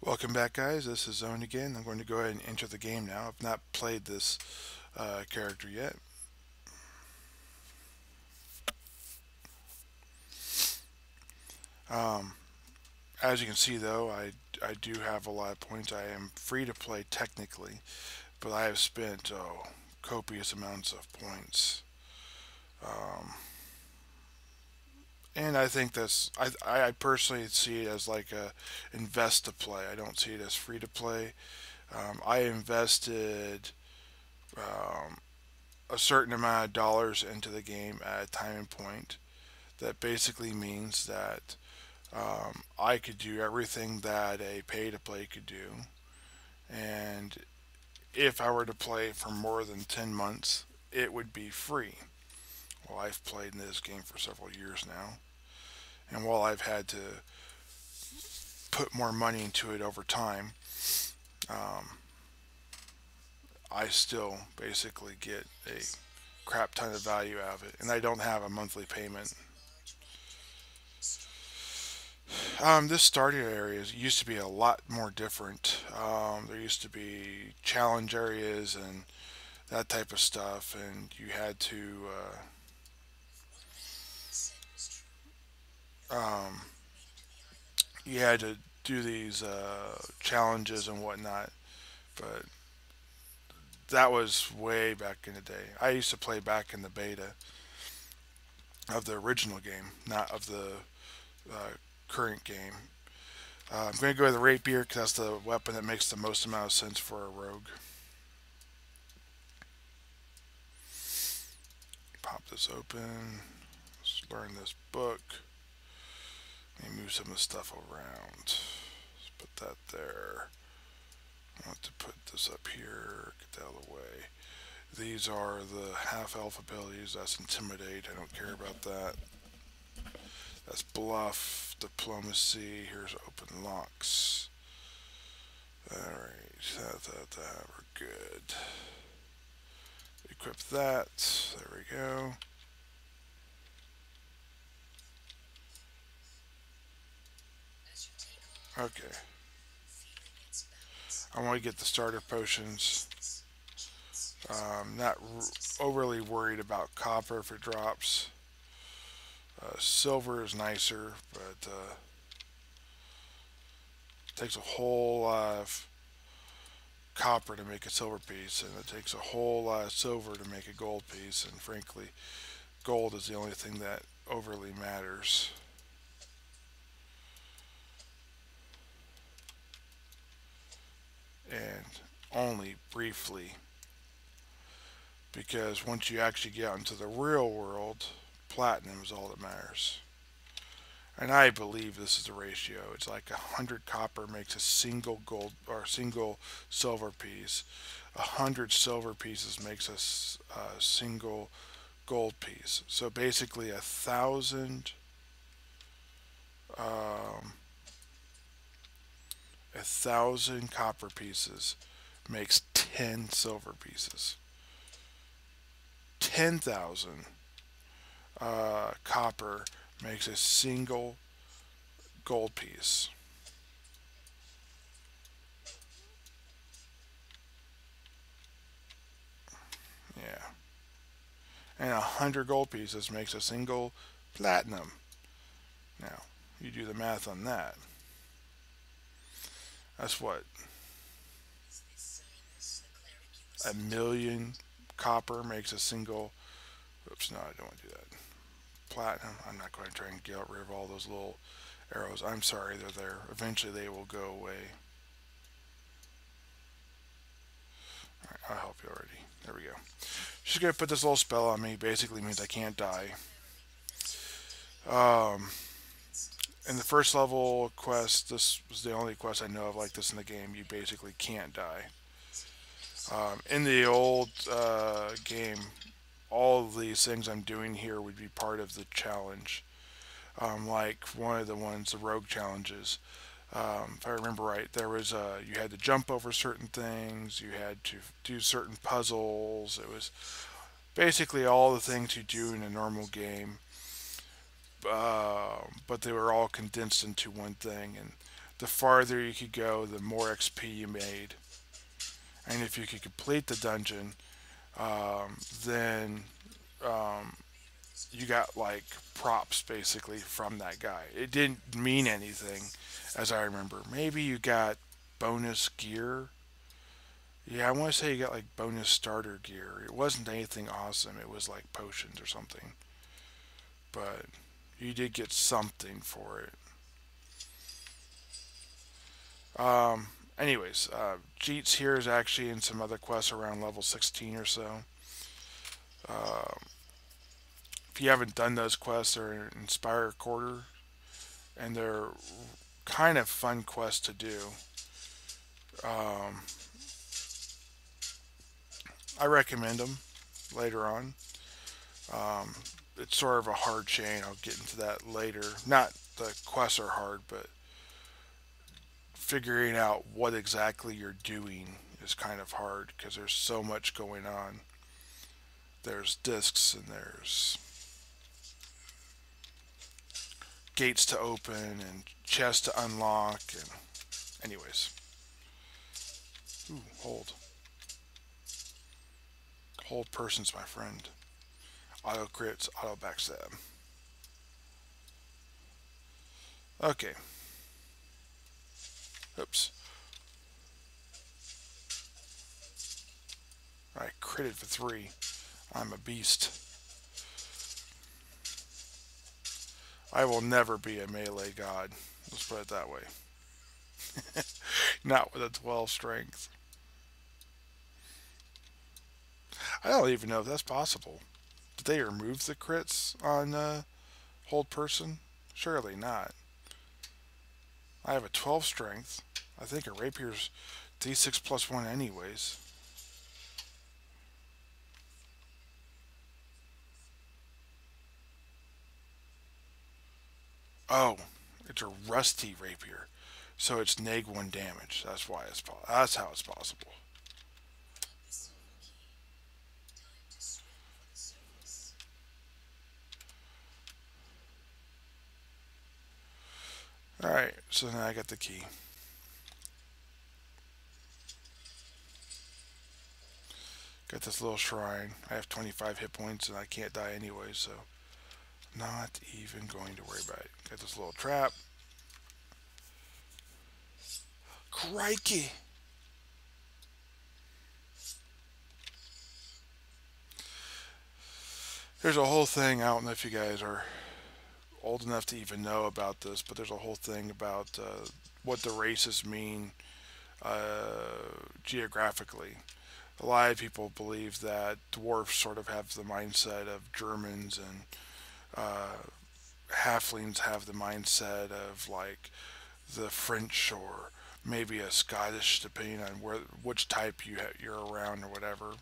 Welcome back, guys. This is Zone again. I'm going to go ahead and enter the game now. I've not played this character yet. Um, as you can see, though, I do have a lot of points. I am free to play technically, but I have spent copious amounts of points. Um, and I think I personally see it as like a invest to play. I don't see it as free to play. I invested um, a certain amount of dollars into the game at a time and point. That basically means that I could do everything that a pay to play could do. And if I were to play for more than 10 months, it would be free. Well, I've played in this game for several years now. And while I've had to put more money into it over time, um, I still basically get a crap ton of value out of it. And I don't have a monthly payment. This starting area used to be a lot more different. There used to be challenge areas and that type of stuff, and um, you had to do these challenges and whatnot. But that was way back in the day. I used to play back in the beta of the original game, not of the uh, current game. I'm going to go with the rapier because that's the weapon that makes the most amount of sense for a rogue. Pop this open. Let's learn this book. Let me move some of the stuff around. Let's put that there. I want to put this up here. Get that out of the way. These are the half-elf abilities. That's intimidate. I don't care about that. That's bluff, diplomacy. Here's open locks. Alright, we're good. Equip that. There we go. Okay. I want to get the starter potions. Not overly worried about copper if it drops. Silver is nicer, but takes a whole lot of copper to make a silver piece, and it takes a whole lot of silver to make a gold piece. And frankly, gold is the only thing that overly matters. And only briefly, because once you actually get out into the real world, platinum is all that matters. And I believe this is the ratio. It's like 100 copper makes a single gold or single silver piece. 100 silver pieces makes a single gold piece. So basically, um, 1,000 copper pieces makes 10 silver pieces. 10,000 copper makes a single gold piece. Yeah. And 100 gold pieces makes a single platinum. Now, you do the math on that. That's what? A million copper makes a single. Oops, no, I don't want to do that. Platinum. I'm not going to try and get rid of all those little arrows. I'm sorry, they're there. Eventually, they will go away. Alright, I'll help you already. There we go. She's going to put this little spell on me. Basically means I can't die. Um, in the first level quest, this was the only quest I know of like this in the game. You basically can't die. In the old game, all of these things I'm doing here would be part of the challenge. Like one of the ones, the rogue challenges. If I remember right, there was you had to jump over certain things, you had to do certain puzzles. It was basically all the things you do in a normal game, but they were all condensed into one thing. And the farther you could go, the more XP you made. And if you could complete the dungeon, then um, you got like props basically from that guy. It didn't mean anything, as I remember. Maybe you got bonus gear. Yeah, I want to say you got like bonus starter gear. It wasn't anything awesome. It was like potions or something. But you did get something for it. Anyways, Jeets here is actually in some other quests around level 16 or so. If you haven't done those quests, they're Inspire Quarter, and they're kind of fun quests to do. Um, I recommend them later on. Um, it's sort of a hard chain. I'll get into that later. Not the quests are hard, but figuring out what exactly you're doing is kind of hard because there's so much going on. There's discs and there's gates to open and chests to unlock. And anyways, ooh, hold. Hold person's my friend. Auto crits, auto backstab. Okay. Oops. I critted for 3. I'm a beast. I will never be a melee god. Let's put it that way. Not with a 12 strength. I don't even know if that's possible. Did they remove the crits on hold person? Surely not. I have a 12 strength. I think a rapier's d6 plus 1 anyways. Oh, it's a rusty rapier. So it's neg 1 damage. That's why it's that's how it's possible. Alright, so now I got the key. Got this little shrine. I have 25 hit points and I can't die anyway, so not even going to worry about it. Got this little trap. Crikey! There's a whole thing, I don't know if you guys are old enough to even know about this, but there's a whole thing about what the races mean geographically. A lot of people believe that dwarfs sort of have the mindset of Germans, and halflings have the mindset of like the French or maybe a Scottish, depending on which type you're around or whatever.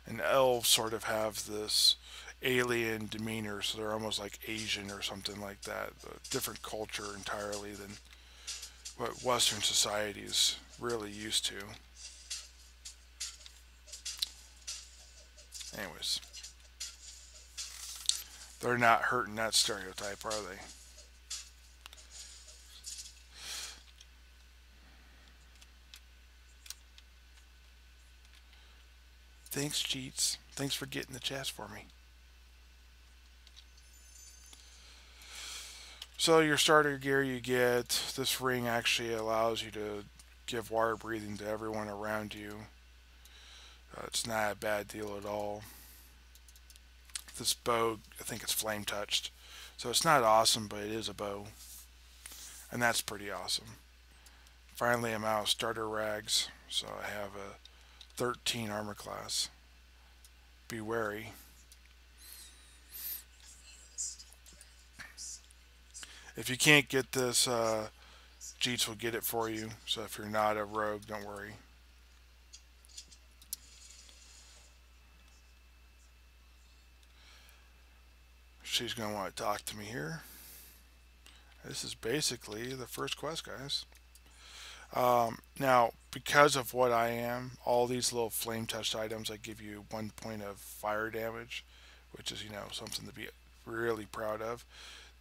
And elves sort of have this alien demeanor, so they're almost like Asian or something like that. A different culture entirely than what Western society is really used to. Anyways, they're not hurting that stereotype, are they? Thanks, Cheats. Thanks for getting the chest for me. So your starter gear you get, this ring actually allows you to give water breathing to everyone around you. It's not a bad deal at all. This bow, I think it's flame touched. So it's not awesome, but it is a bow. And that's pretty awesome. Finally, I'm out of starter rags, so I have a 13 armor class. Be wary. If you can't get this, Jeets will get it for you. So if you're not a rogue, don't worry. She's going to want to talk to me here. This is basically the first quest, guys. Now, because of what I am, all these little flame touched items, I give you 1 point of fire damage, which is, something to be really proud of.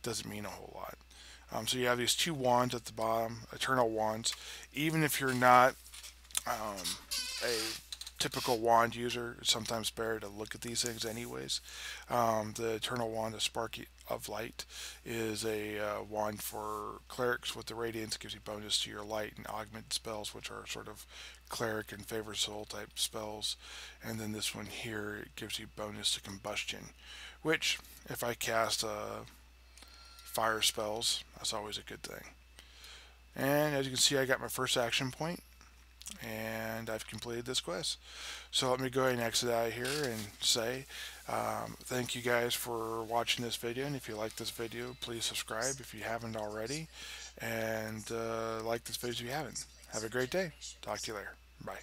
Doesn't mean a whole lot. So you have these two wands at the bottom, eternal wands. Even if you're not a typical wand user, it's sometimes better to look at these things anyways. The Eternal Wand, the Spark of Light, is a wand for clerics with the Radiance. It gives you bonus to your light and augment spells, which are sort of cleric and favor soul type spells. And then this one here, it gives you bonus to combustion, which if I cast fire spells, that's always a good thing. And as you can see, I got my first action point, and I've completed this quest. So let me go ahead and exit out of here and say thank you guys for watching this video, and if you like this video, please subscribe if you haven't already, and like this video if you haven't. Have a great day. Talk to you later. Bye.